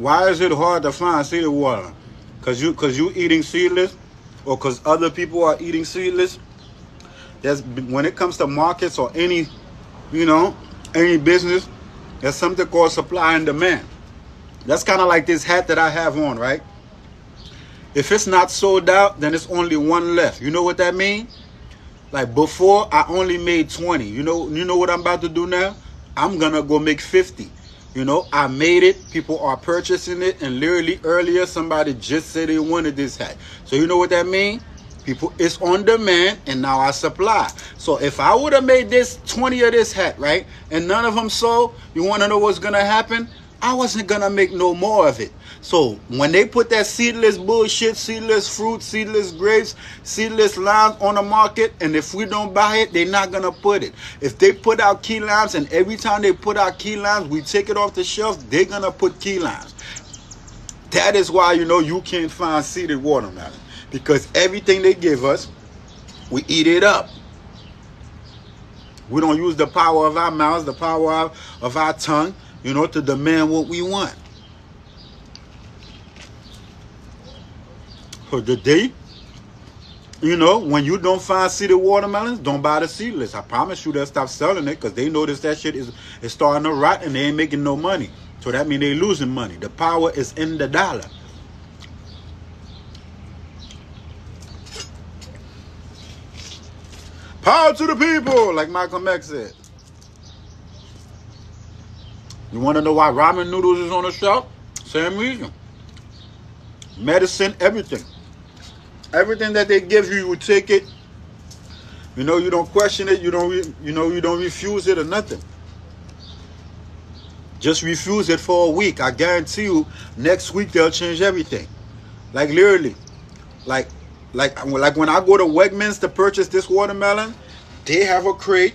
Why is it hard to find seeded watermelon? Cause you eating seedless, or cause other people are eating seedless. That's when it comes to markets or any, you know, any business. There's something called supply and demand. That's kind of like this hat that I have on, right? If it's not sold out, then it's only one left. You know what that means? Like before, I only made 20. You know what I'm about to do now? I'm gonna go make 50. You know, I made it. People are purchasing it, and literally earlier somebody just said they wanted this hat. So you know what that means? People, it's on demand, and now I supply. So if I would have made this 20 of this hat, right, and none of them sold, you want to know what's gonna happen? I wasn't gonna make no more of it. So when they put that seedless bullshit, seedless fruit, seedless grapes, seedless limes on the market, and if we don't buy it, they're not gonna put it. If they put out key limes, and every time they put out key limes, we take it off the shelf, they're gonna put key limes. That is why, you know, you can't find seeded watermelon, because everything they give us, we eat it up. We don't use the power of our mouths, the power of our tongue, you know, to demand what we want. So the day, you know, when you don't find seeded watermelons, don't buy the seedless. I promise you they'll stop selling it, because they notice that shit is starting to rot and they ain't making no money. So that means they losing money. The power is in the dollar. Power to the people, like Malcolm X said. You want to know why ramen noodles is on the shelf? Same reason. Medicine, everything. Everything that they give you, you take it. You know, you don't question it. You don't refuse it or nothing. Just refuse it for a week. I guarantee you, next week they'll change everything. Like literally, like when I go to Wegmans to purchase this watermelon, they have a crate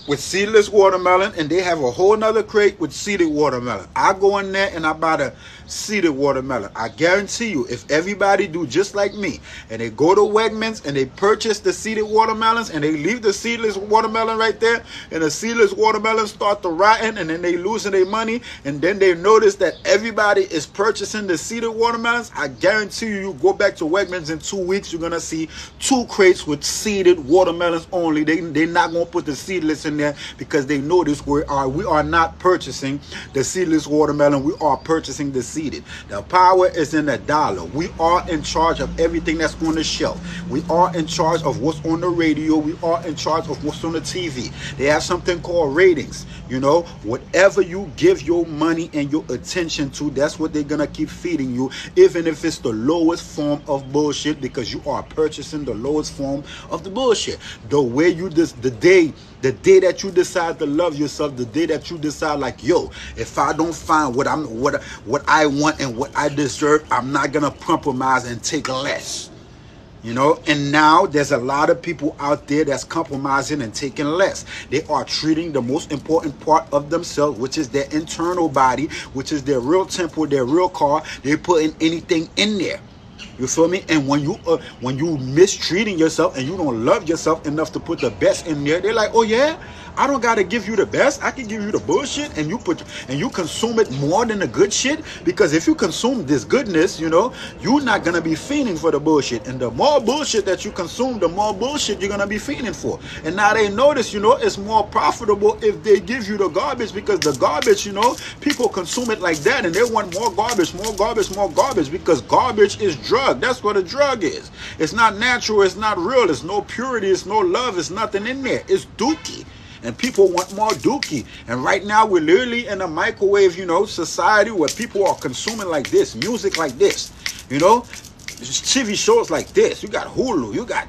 with seedless watermelon, and they have a whole nother crate with seeded watermelon. I go in there and I buy the seeded watermelon. I guarantee you, if everybody do just like me, and they go to Wegmans and they purchase the seeded watermelons, and they leave the seedless watermelon right there, and the seedless watermelons start to rotten, and then they losing their money, and then they notice that everybody is purchasing the seeded watermelons, I guarantee you, you go back to Wegmans in 2 weeks, you're gonna see 2 crates with seeded watermelons only. They're not gonna put the seedless in there, because they notice we are not purchasing the seedless watermelon. We are purchasing the seeded. The power is in the dollar. We are in charge of everything that's on the shelf. We are in charge of what's on the radio. We are in charge of what's on the TV. They have something called ratings. You know, whatever you give your money and your attention to, that's what they're gonna keep feeding you, even if it's the lowest form of bullshit, because you are purchasing the lowest form of the bullshit. The way you the day that you decide to love yourself, the day that you decide, like, yo, if I don't find what I want and what I deserve, I'm not gonna compromise and take less. You know, and now there's a lot of people out there that's compromising and taking less. They are treating the most important part of themselves, which is their internal body, which is their real temple, their real car. They're putting anything in there. You feel me? And when you mistreating yourself and you don't love yourself enough to put the best in there, they're like, oh yeah, I don't gotta give you the best. I can give you the bullshit, and you consume it more than the good shit. Because if you consume this goodness, you know, you're not gonna be fiending for the bullshit. And the more bullshit that you consume, the more bullshit you're gonna be fiending for. And now they notice, you know, it's more profitable if they give you the garbage, because the garbage, you know, people consume it like that, and they want more garbage, more garbage, more garbage, because garbage is drug. That's what a drug is. It's not natural. It's not real. It's no purity. It's no love. It's nothing in there. It's dookie. And people want more dookie. And right now we're literally in a microwave, you know, society where people are consuming like this, music like this, you know, TV shows like this. You got Hulu, you got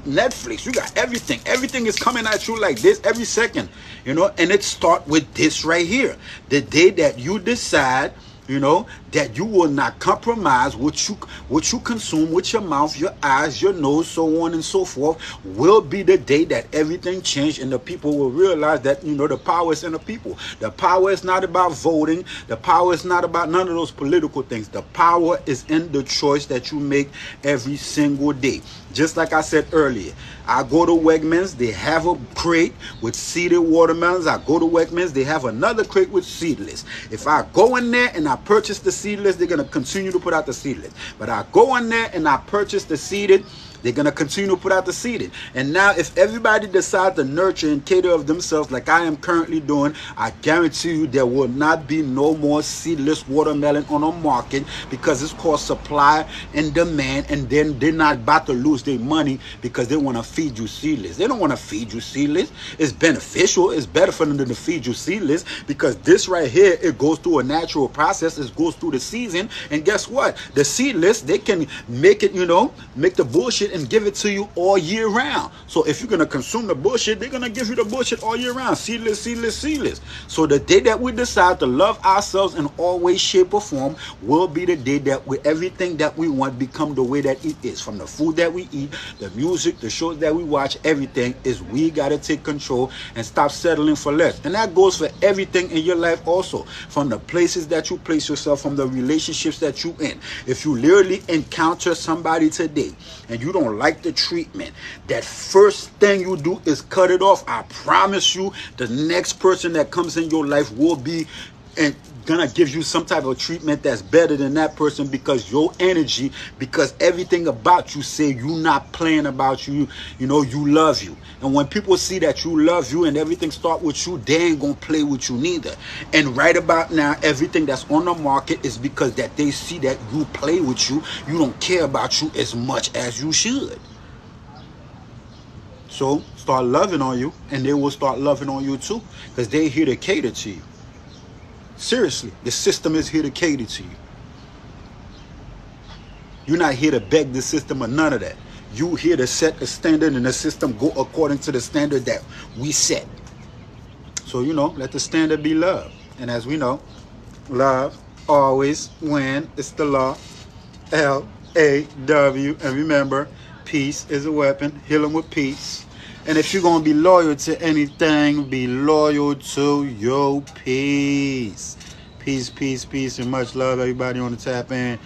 Netflix, you got everything. Everything is coming at you like this every second, you know, and it starts with this right here. The day that you decide You know, that you will not compromise what you consume with your mouth, your eyes, your nose, so on and so forth, will be the day that everything changed and the people will realize that, you know, the power is in the people. The power is not about voting. The power is not about none of those political things. The power is in the choice that you make every single day. Just like I said earlier, I go to Wegmans, they have a crate with seeded watermelons. I go to Wegmans, they have another crate with seedless. If I go in there and I purchase the seedless, they're going to continue to put out the seedless. But I go in there and I purchase the seeded, they're going to continue to put out the seeded. And now if everybody decides to nurture and cater of themselves like I am currently doing, I guarantee you there will not be no more seedless watermelon on the market, because it's called supply and demand, and then they're not about to lose their money because they want to feed you seedless. They don't want to feed you seedless. It's beneficial. It's better for them to feed you seedless, because this right here, it goes through a natural process. It goes through the season. And guess what? The seedless, they can make it, you know, make the bullshit and give it to you all year round. So if you're going to consume the bullshit, they're going to give you the bullshit all year round. Seedless, seedless, seedless. So the day that we decide to love ourselves in all ways, shape, or form will be the day that everything that we want become the way that it is. From the food that we eat, the music, the shows that we watch, everything is, we got to take control and stop settling for less. And that goes for everything in your life also. From the places that you place yourself, from the relationships that you in. If you literally encounter somebody today and you don't like the treatment, that first thing you do is cut it off. I promise you, the next person that comes in your life will be and gonna give you some type of treatment that's better than that person, because your energy, because everything about you say you not playing about you, you know, you love you. And when people see that you love you and everything start with you, they ain't gonna play with you neither. And right about now, everything that's on the market is because that they see that you play with you, you don't care about you as much as you should. So start loving on you, and they will start loving on you too, because they're here to cater to you. Seriously, the system is here to cater to you. You're not here to beg the system or none of that. You're here to set a standard, and the system go according to the standard that we set. So, you know, let the standard be love. And as we know, love always wins. It's the law. L-A-W. And remember, peace is a weapon. Heal them with peace. And if you're going to be loyal to anything, be loyal to your peace. Peace, peace, peace, and much love, everybody on the tap in.